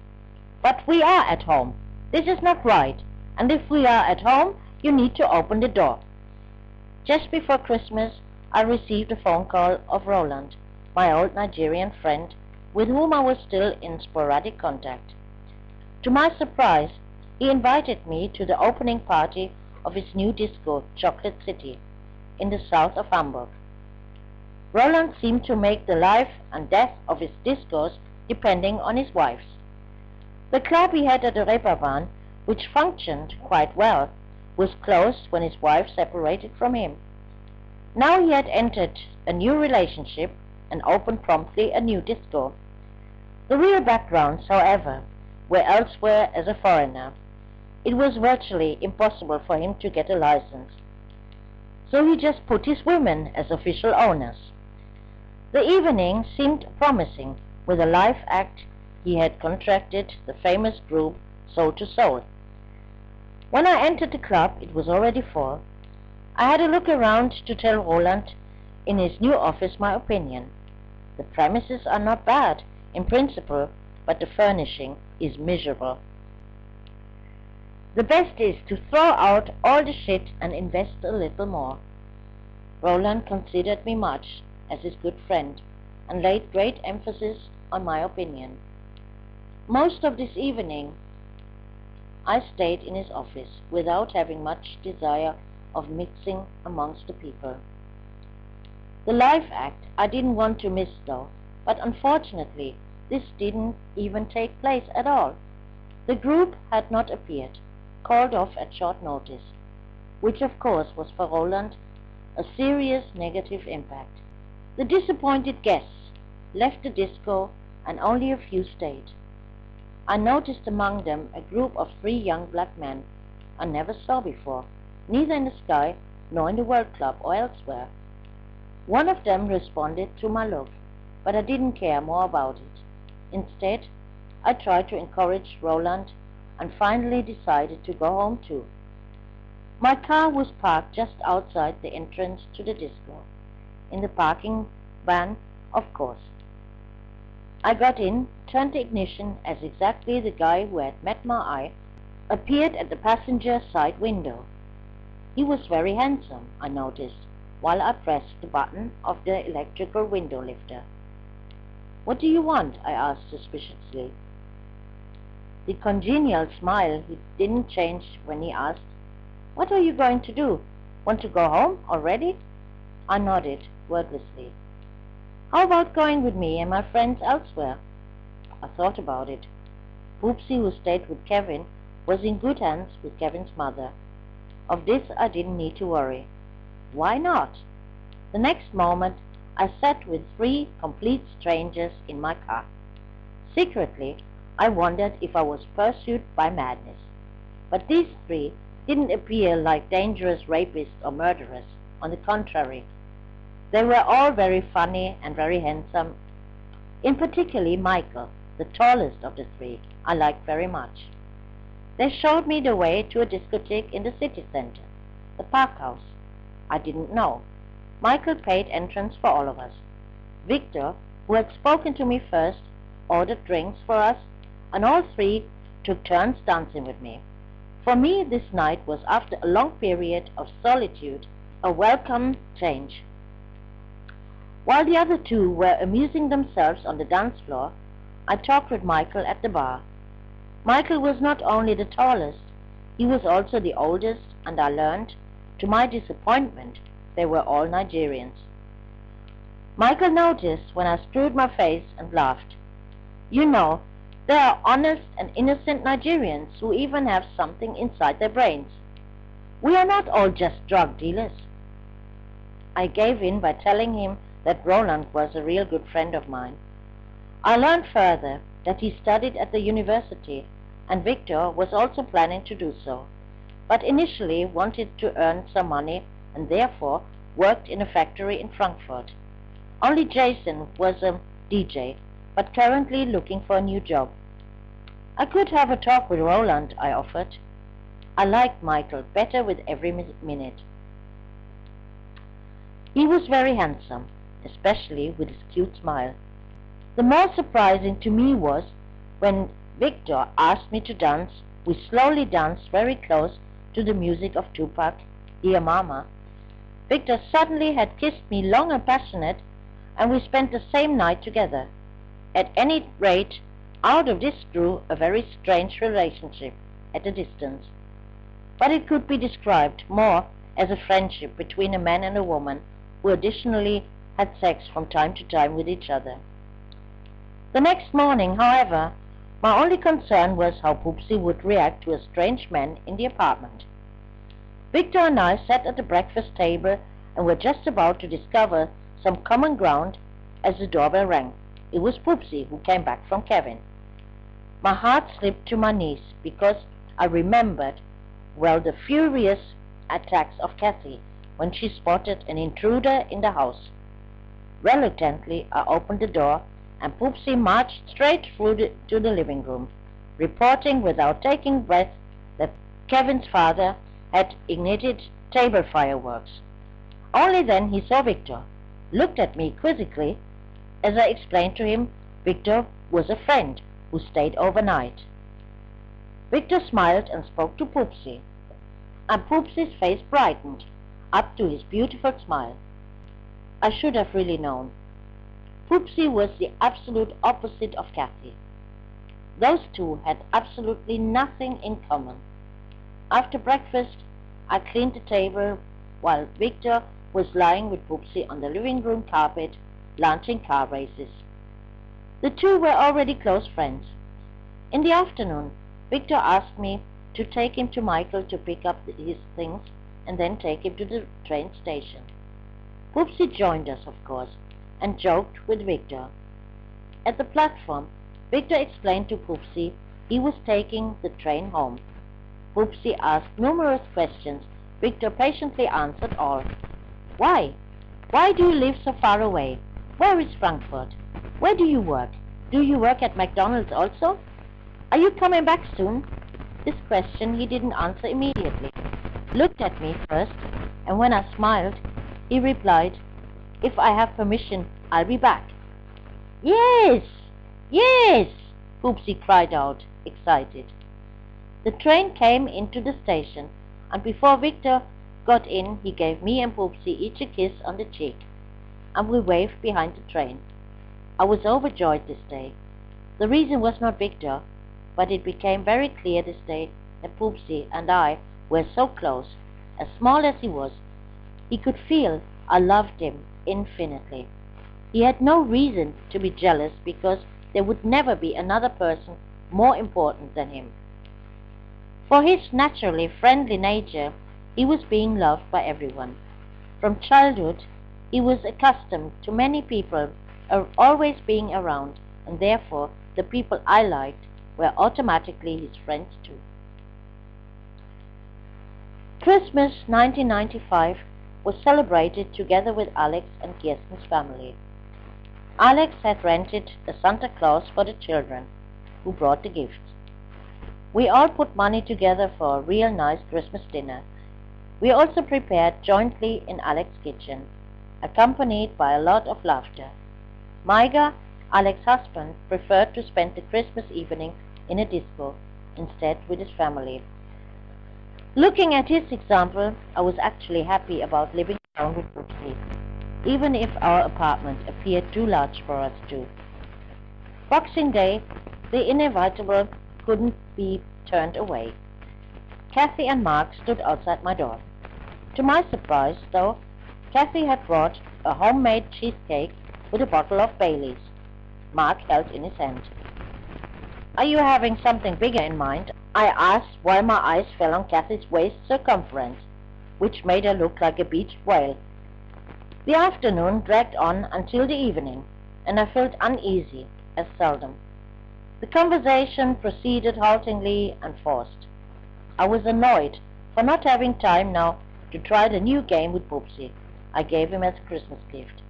"But we are at home. This is not right, and if we are at home, you need to open the door." Just before Christmas, I received a phone call of Roland, my old Nigerian friend, with whom I was still in sporadic contact. To my surprise, he invited me to the opening party of his new disco, Chocolate City, in the south of Hamburg. Roland seemed to make the life and death of his discos depending on his wife's. The club he had at the Reeperbahn, which functioned quite well, was closed when his wife separated from him. Now he had entered a new relationship and opened promptly a new disco. The real backgrounds, however, were elsewhere as a foreigner. It was virtually impossible for him to get a license, so he just put his women as official owners. The evening seemed promising, with a live act he had contracted, the famous group Soul to Soul. When I entered the club, it was already full. I had a look around to tell Roland in his new office my opinion. The premises are not bad in principle, but the furnishing is miserable. The best is to throw out all the shit and invest a little more. Roland considered me much as his good friend and laid great emphasis on my opinion. Most of this evening I stayed in his office without having much desire of mixing amongst the people. The live act I didn't want to miss though, but unfortunately this didn't even take place at all. The group had not appeared, called off at short notice, which of course was for Roland a serious negative impact. The disappointed guests left the disco and only a few stayed. I noticed among them a group of 3 young black men I never saw before, neither in the Sky nor in the World Club or elsewhere. One of them responded to my look, but I didn't care more about it. Instead, I tried to encourage Roland and finally decided to go home too. My car was parked just outside the entrance to the disco, in the parking van, of course. I got in, turned the ignition as exactly the guy who had met my eye appeared at the passenger side window. He was very handsome, I noticed, while I pressed the button of the electrical window lifter. "What do you want?" I asked suspiciously. The congenial smile he didn't change when he asked, "What are you going to do? Want to go home already?" I nodded wordlessly. "How about going with me and my friends elsewhere?" I thought about it. Poopsie, who stayed with Kevin, was in good hands with Kevin's mother. Of this I didn't need to worry. Why not? The next moment I sat with 3 complete strangers in my car. Secretly, I wondered if I was pursued by madness. But these 3 didn't appear like dangerous rapists or murderers. On the contrary, they were all very funny and very handsome. In particular, Michael, the tallest of the 3, I liked very much. They showed me the way to a discotheque in the city center, the Park House. I didn't know. Michael paid entrance for all of us. Victor, who had spoken to me first, ordered drinks for us, and all 3 took turns dancing with me. For me, this night was, after a long period of solitude, a welcome change. While the other 2 were amusing themselves on the dance floor, I talked with Michael at the bar. Michael was not only the tallest, he was also the oldest, and I learned, to my disappointment, they were all Nigerians. Michael noticed when I screwed my face and laughed. You know, there are honest and innocent Nigerians who even have something inside their brains. We are not all just drug dealers. I gave in by telling him that Roland was a real good friend of mine. I learned further that he studied at the university, and Victor was also planning to do so, but initially wanted to earn some money and therefore worked in a factory in Frankfurt. Only Jason was a DJ, but currently looking for a new job. I could have a talk with Roland, I offered. I liked Michael better with every minute. He was very handsome, especially with his cute smile. The more surprising to me was when Victor asked me to dance. We slowly danced very close to the music of Tupac, Dear Mama. Victor suddenly had kissed me long and passionate, and we spent the same night together. At any rate, out of this grew a very strange relationship at a distance. But it could be described more as a friendship between a man and a woman who additionally had sex from time to time with each other. The next morning, however, my only concern was how Poopsie would react to a strange man in the apartment. Victor and I sat at the breakfast table and were just about to discover some common ground as the doorbell rang. It was Poopsie, who came back from Kevin. My heart slipped to my knees because I remembered well the furious attacks of Kathy when she spotted an intruder in the house. Reluctantly, I opened the door, and Poopsie marched straight through to the living room, reporting without taking breath that Kevin's father had ignited table fireworks. Only then he saw Victor, looked at me quizzically. As I explained to him, Victor was a friend who stayed overnight. Victor smiled and spoke to Poopsie, and Poopsie's face brightened up to his beautiful smile. I should have really known. Poopsie was the absolute opposite of Kathy. Those two had absolutely nothing in common. After breakfast, I cleaned the table while Victor was lying with Poopsie on the living room carpet, launching car races. The two were already close friends. In the afternoon, Victor asked me to take him to Michael to pick up his things and then take him to the train station. Poopsie joined us, of course, and joked with Victor. At the platform, Victor explained to Poopsie he was taking the train home. Poopsie asked numerous questions. Victor patiently answered all. Why? Why do you live so far away? Where is Frankfurt? Where do you work? Do you work at McDonald's also? Are you coming back soon? This question he didn't answer immediately. Looked at me first, and when I smiled, he replied, If I have permission, I'll be back. Yes! Yes! Poopsie cried out, excited. The train came into the station, and before Victor got in, he gave me and Poopsie each a kiss on the cheek, and we waved behind the train. I was overjoyed this day. The reason was not Victor, but it became very clear this day that Poopsie and I were so close. As small as he was, he could feel I loved him infinitely. He had no reason to be jealous because there would never be another person more important than him. For his naturally friendly nature, he was being loved by everyone. From childhood, he was accustomed to many people always being around, and therefore the people I liked were automatically his friends too. Christmas 1995 was celebrated together with Alex and Kirsten's family. Alex had rented a Santa Claus for the children, who brought the gifts. We all put money together for a real nice Christmas dinner. We also prepared jointly in Alex's kitchen, accompanied by a lot of laughter. Maiga, Alex's husband, preferred to spend the Christmas evening in a disco instead with his family. Looking at his example, I was actually happy about living alone with Poopsie, even if our apartment appeared too large for us two. Boxing Day, the inevitable couldn't be turned away. Kathy and Mark stood outside my door. To my surprise, though, Kathy had brought a homemade cheesecake with a bottle of Bailey's Mark held in his hand. "Are you having something bigger in mind?" I asked while my eyes fell on Kathy's waist circumference, which made her look like a beached whale. The afternoon dragged on until the evening, and I felt uneasy, as seldom. The conversation proceeded haltingly and forced. I was annoyed for not having time now to try the new game with Poopsie I gave him as a Christmas gift.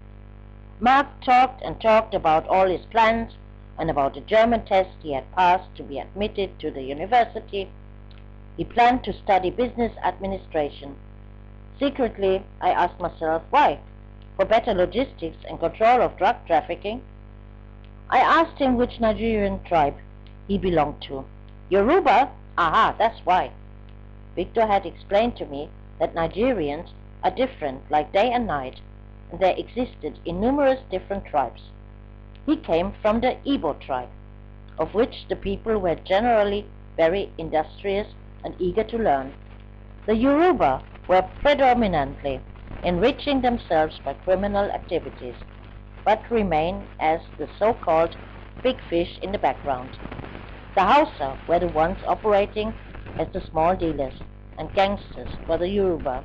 Mark talked and talked about all his plans and about the German test he had passed to be admitted to the university. He planned to study business administration. Secretly, I asked myself why. For better logistics and control of drug trafficking? I asked him which Nigerian tribe he belonged to. Yoruba? Aha, that's why. Victor had explained to me that Nigerians are different like day and night, and there existed in numerous different tribes. He came from the Igbo tribe, of which the people were generally very industrious and eager to learn. The Yoruba were predominantly enriching themselves by criminal activities, but remain as the so-called big fish in the background. The Hausa were the ones operating as the small dealers and gangsters for the Yoruba.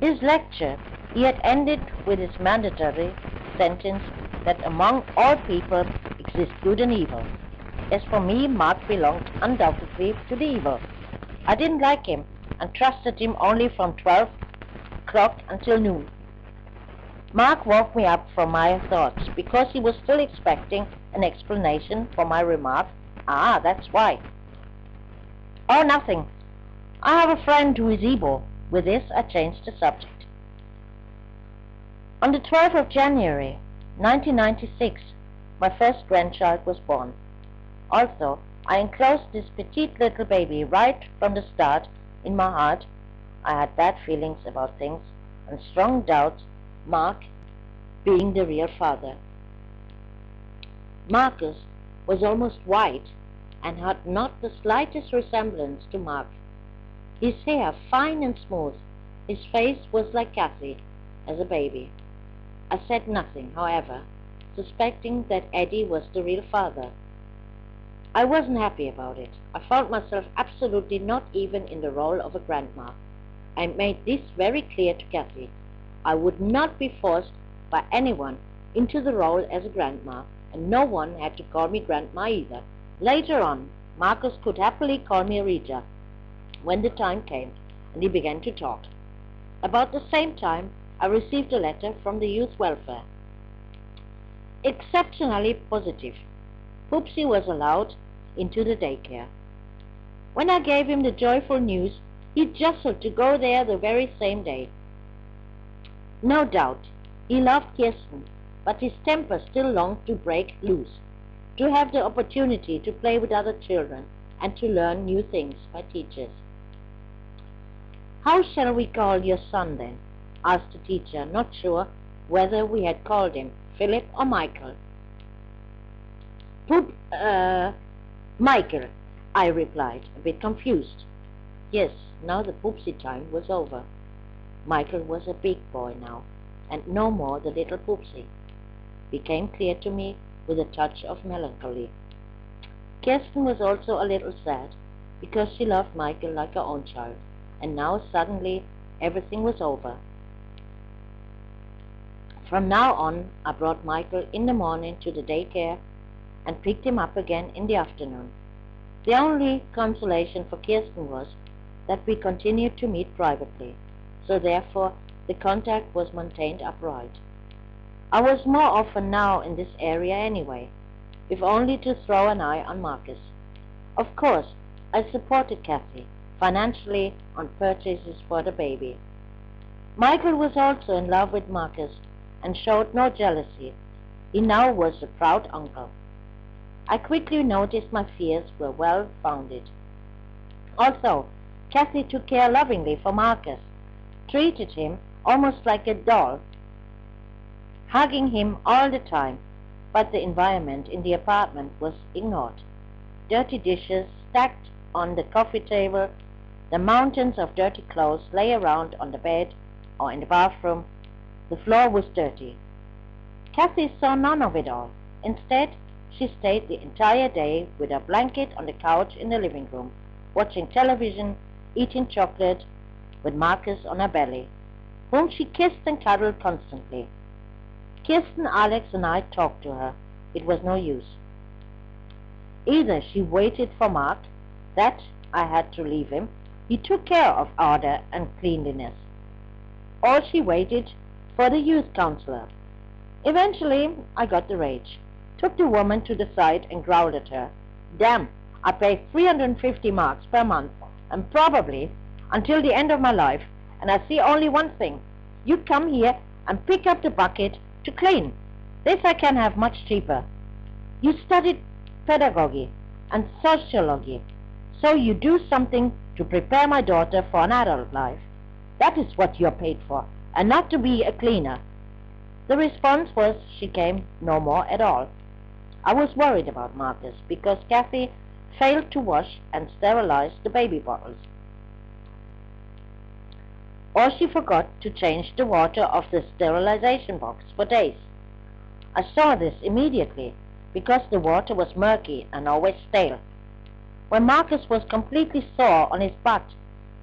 His lecture he had ended with his mandatory sentence that among all people exist good and evil. As for me, Mark belonged undoubtedly to the evil. I didn't like him and trusted him only from 12 o'clock until noon. Mark woke me up from my thoughts because he was still expecting an explanation for my remark. Ah, that's why. Oh, nothing. I have a friend who is Igbo. With this, I changed the subject. On the 12th of January, 1996, my first grandchild was born. Also, I enclosed this petite little baby right from the start in my heart. I had bad feelings about things and strong doubts, Mark being the real father. Marcus was almost white and had not the slightest resemblance to Mark. His hair fine and smooth, his face was like Kathy as a baby. I said nothing, however, suspecting that Eddie was the real father. I wasn't happy about it. I found myself absolutely not even in the role of a grandma. I made this very clear to Kathy. I would not be forced by anyone into the role as a grandma, and no one had to call me grandma either. Later on, Marcus could happily call me Rita when the time came, and he began to talk. About the same time, I received a letter from the youth welfare. Exceptionally positive. Poopsie was allowed into the daycare. When I gave him the joyful news, he jostled to go there the very same day. No doubt, he loved Kirsten, but his temper still longed to break loose, to have the opportunity to play with other children and to learn new things by teachers. "How shall we call your son, then?" asked the teacher, not sure whether we had called him Philip or Michael. Michael, I replied, a bit confused. Yes, now the Poopsie time was over. Michael was a big boy now, and no more the little Poopsie. Became clear to me with a touch of melancholy. Kirsten was also a little sad, because she loved Michael like her own child, and now suddenly everything was over. From now on, I brought Michael in the morning to the daycare and picked him up again in the afternoon. The only consolation for Kirsten was that we continued to meet privately, so therefore the contact was maintained upright. I was more often now in this area anyway, if only to throw an eye on Marcus. Of course, I supported Kathy financially on purchases for the baby. Michael was also in love with Marcus and showed no jealousy. He now was a proud uncle. I quickly noticed my fears were well founded. Also, Kathy took care lovingly for Marcus, treated him almost like a doll, hugging him all the time, but the environment in the apartment was ignored. Dirty dishes stacked on the coffee table, the mountains of dirty clothes lay around on the bed or in the bathroom. The floor was dirty. Kathy saw none of it all. Instead, she stayed the entire day with her blanket on the couch in the living room, watching television, eating chocolate, with Marcus on her belly, whom she kissed and cuddled constantly. Kirsten, Alex, and I talked to her. It was no use. Either she waited for Mark, that I had to leave him, he took care of order and cleanliness, or she waited for the youth counselor. Eventually, I got the rage, took the woman to the side and growled at her. Damn, I pay 350 marks per month, and probably until the end of my life, and I see only one thing. You come here and pick up the bucket to clean. This I can have much cheaper. You studied pedagogy and sociology, so you do something to prepare my daughter for an adult life. That is what you're paid for, and not to be a cleaner. The response was she came no more at all. I was worried about Marcus because Kathy failed to wash and sterilize the baby bottles. Or she forgot to change the water of the sterilization box for days. I saw this immediately because the water was murky and always stale. When Marcus was completely sore on his butt,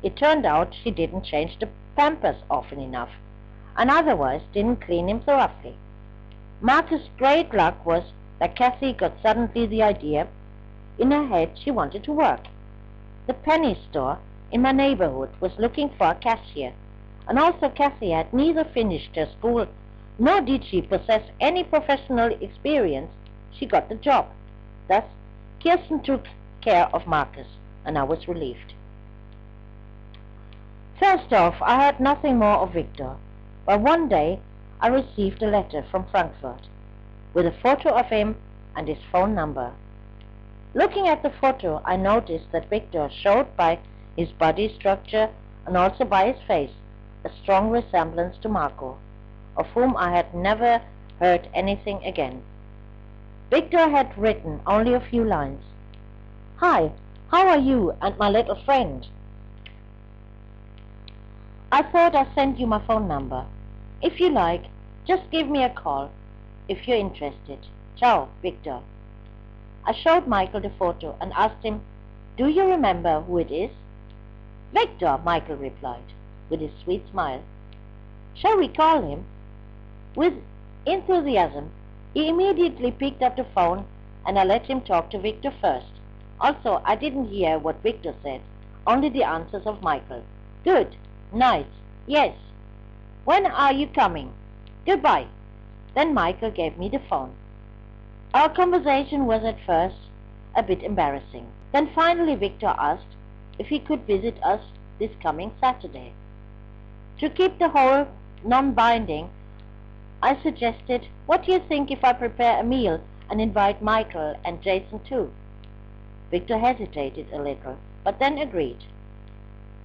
it turned out she didn't change the pampers often enough, and otherwise didn't clean him thoroughly. Marcus' great luck was that Kathy got suddenly the idea in her head she wanted to work. The penny store in my neighborhood was looking for a cashier, and also Kathy had neither finished her school nor did she possess any professional experience. She got the job. Thus, Kirsten took care of Marcus, and I was relieved. First off, I heard nothing more of Victor, but one day I received a letter from Frankfurt with a photo of him and his phone number. Looking at the photo, I noticed that Victor showed by his body structure and also by his face a strong resemblance to Marco, of whom I had never heard anything again. Victor had written only a few lines. Hi, how are you and my little friend? I thought I'd send you my phone number. If you like, just give me a call if you're interested. Ciao, Victor. I showed Michael the photo and asked him, do you remember who it is? Victor, Michael replied, with his sweet smile. Shall we call him? With enthusiasm, he immediately picked up the phone and I let him talk to Victor first. Also, I didn't hear what Victor said, only the answers of Michael. Good, nice, yes. When are you coming? Goodbye. Then Michael gave me the phone. Our conversation was at first a bit embarrassing. Then finally Victor asked if he could visit us this coming Saturday. To keep the whole non-binding, I suggested, what do you think if I prepare a meal and invite Michael and Jason too? Victor hesitated a little, but then agreed.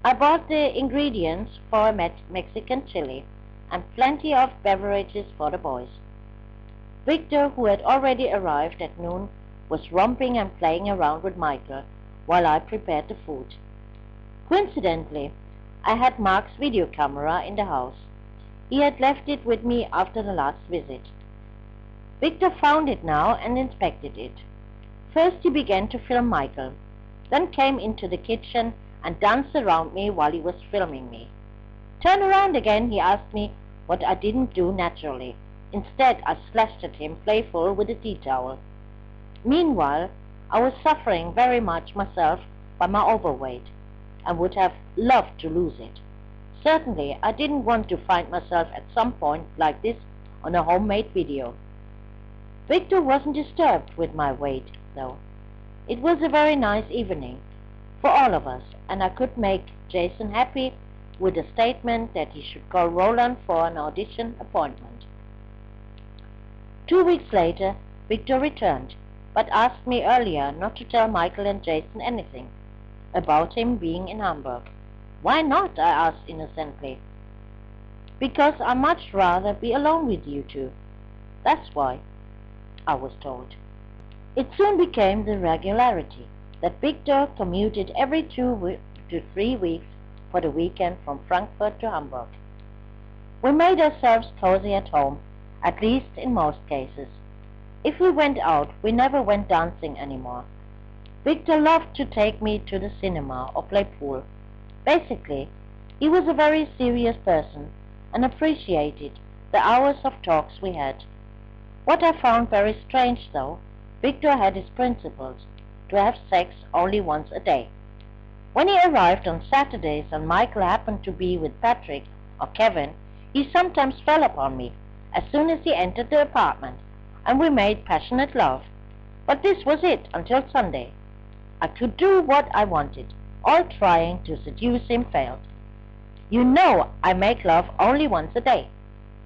I bought the ingredients for a Mexican chili and plenty of beverages for the boys. Victor, who had already arrived at noon, was romping and playing around with Michael while I prepared the food. Coincidentally, I had Mark's video camera in the house. He had left it with me after the last visit. Victor found it now and inspected it. First he began to film Michael, then came into the kitchen and danced around me while he was filming me. Turn around again, he asked me, what I didn't do naturally. Instead, I slashed at him playful with a tea towel. Meanwhile, I was suffering very much myself by my overweight, and would have loved to lose it. Certainly, I didn't want to find myself at some point like this on a homemade video. Victor wasn't disturbed with my weight, though. It was a very nice evening for all of us, and I could make Jason happy with a statement that he should call Roland for an audition appointment. 2 weeks later, Victor returned, but asked me earlier not to tell Michael and Jason anything about him being in Hamburg. Why not? I asked innocently. Because I'd much rather be alone with you two. That's why, I was told. It soon became the regularity that Victor commuted every 2 to 3 weeks for the weekend from Frankfurt to Hamburg. We made ourselves cozy at home at least in most cases. If we went out, we never went dancing anymore. Victor loved to take me to the cinema or play pool. Basically, he was a very serious person and appreciated the hours of talks we had. What I found very strange, though, Victor had his principles to have sex only once a day. When he arrived on Saturdays and Michael happened to be with Patrick or Kevin, he sometimes fell upon me as soon as he entered the apartment, and we made passionate love. But this was it until Sunday. I could do what I wanted. All trying to seduce him failed. "You know I make love only once a day,"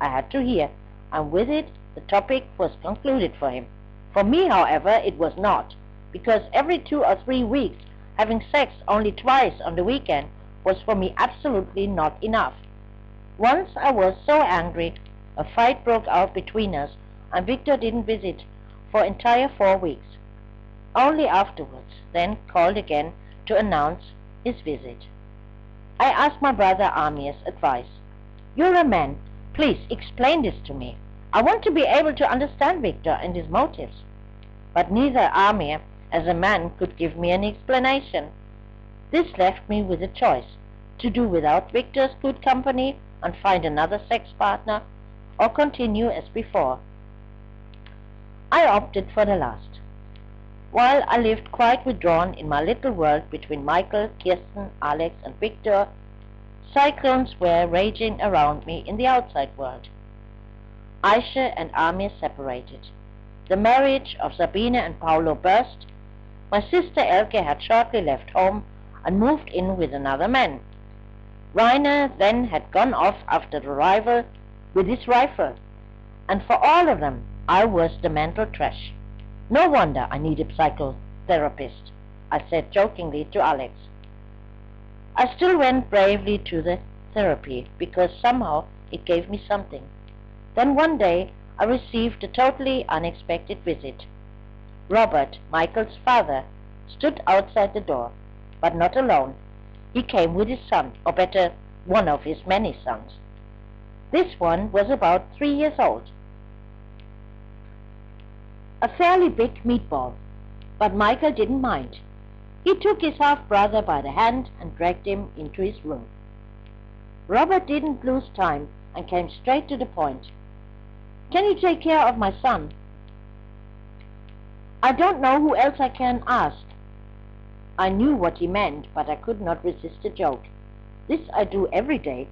I had to hear, and with it the topic was concluded for him. For me, however, it was not, because every 2 or 3 weeks having sex only twice on the weekend was for me absolutely not enough. Once I was so angry, a fight broke out between us, and Victor didn't visit for entire 4 weeks. Only afterwards, then called again to announce his visit. I asked my brother Amir's advice. "You're a man. Please explain this to me. I want to be able to understand Victor and his motives." But neither Amir, as a man, could give me an explanation. This left me with a choice, to do without Victor's good company and find another sex partner, or continue as before. I opted for the last. While I lived quite withdrawn in my little world between Michael, Kirsten, Alex, and Victor, cyclones were raging around me in the outside world. Aisha and Amir separated. The marriage of Sabine and Paolo burst. My sister Elke had shortly left home and moved in with another man. Rainer then had gone off after the rival with his rifle, and for all of them I was the mental trash. "No wonder I need a psychotherapist," I said jokingly to Alex. I still went bravely to the therapy because somehow it gave me something. Then one day I received a totally unexpected visit. Robert, Michael's father, stood outside the door, but not alone. He came with his son, or better, one of his many sons. This one was about 3 years old. A fairly big meatball, but Michael didn't mind. He took his half-brother by the hand and dragged him into his room. Robert didn't lose time and came straight to the point. "Can you take care of my son?" "I don't know who else I can ask." I knew what he meant, but I could not resist a joke. This I do every day.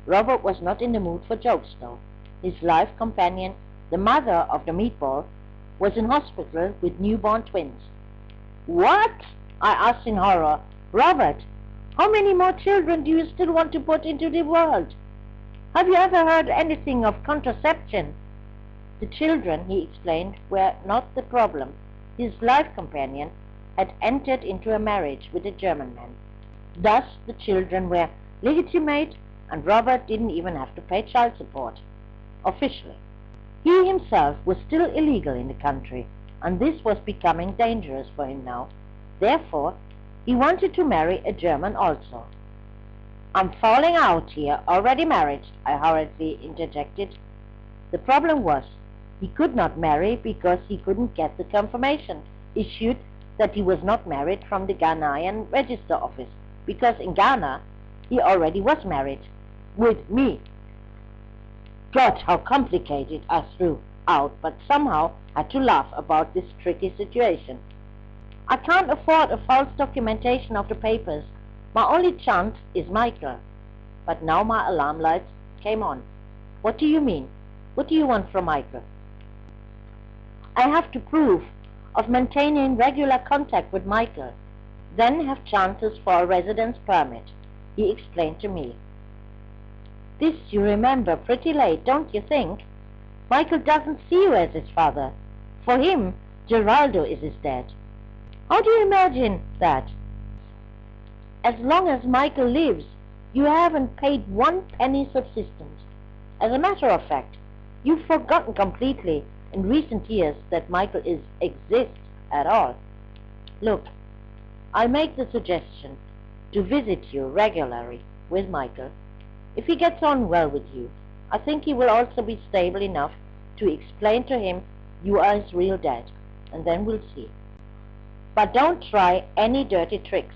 Robert was not in the mood for jokes, though. His life companion, the mother of the meatball, was in hospital with newborn twins. "What?" I asked in horror. "Robert, how many more children do you still want to put into the world? Have you ever heard anything of contraception?" The children, he explained, were not the problem. His life companion had entered into a marriage with a German man. Thus the children were legitimate, and Robert didn't even have to pay child support, officially. He himself was still illegal in the country, and this was becoming dangerous for him now. Therefore, he wanted to marry a German also. "I'm falling out here, already married," I hurriedly interjected. The problem was, he could not marry because he couldn't get the confirmation issued that he was not married from the Ghanaian register office, because in Ghana he already was married with me. God, how complicated, I threw out, but somehow had to laugh about this tricky situation. "I can't afford a false documentation of the papers. My only chance is Michael." But now my alarm lights came on. "What do you mean? What do you want from Michael?" "I have to prove of maintaining regular contact with Michael, then have chances for a residence permit," he explained to me. "This you remember pretty late, don't you think? Michael doesn't see you as his father. For him, Geraldo is his dad." "How do you imagine that?" "As long as Michael lives, you haven't paid 1 penny subsistence. As a matter of fact, you've forgotten completely in recent years that Michael exists at all. Look, I'll make the suggestion to visit you regularly with Michael. If he gets on well with you, I think he will also be stable enough to explain to him you are his real dad, and then we'll see. But don't try any dirty tricks.